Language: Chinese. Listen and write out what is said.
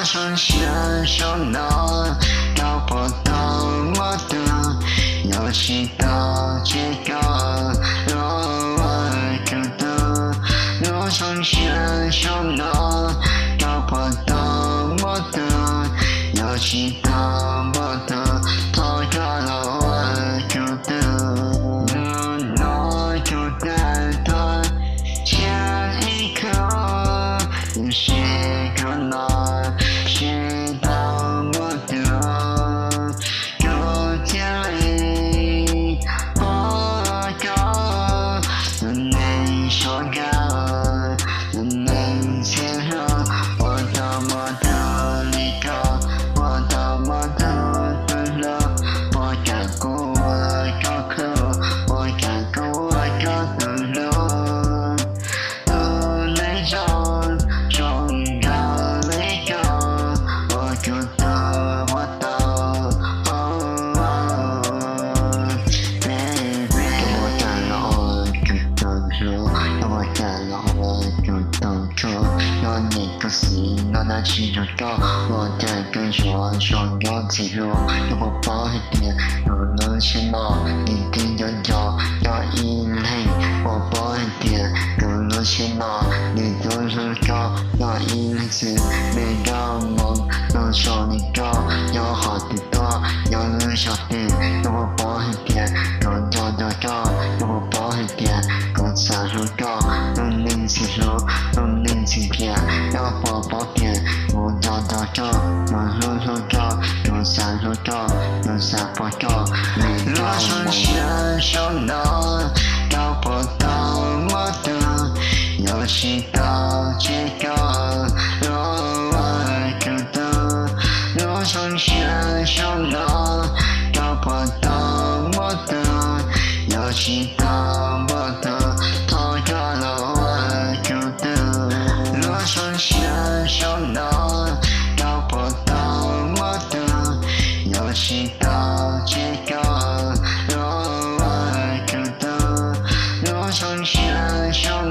从线上那找不到我的，又去到这个我爱着的。我从线上那找不到我的，又去到我的，逃开了我爱着的。我就在他前一刻，有谁可能知道我的隔天里，我的没说过，没接受，我多么的离开，我多么的快乐，我敢过我高刻，我敢过我高的路，那种重要离开，我觉得我的baby，我干了我就等着，我干了我就等着，有你的心，那那去就到，我的跟说想要自由，要我包一点，有能钱吗？一定要一类，我包一点，有能钱吗？你都是高，要一类子，没到梦，能说你高，要好的多，要能小点，要我包一点，要高，要我包一点，够三十高，能零起手，能零起点，要我包点，我高，能说高，有三十高，有三不高，没到梦。线上那找不到我的，又去到这个我爱着的。我从线上那找不到我的，又去到我的，逃开了我爱着的。我从线上那找不到我的，又去到这个我爱着的。我从线上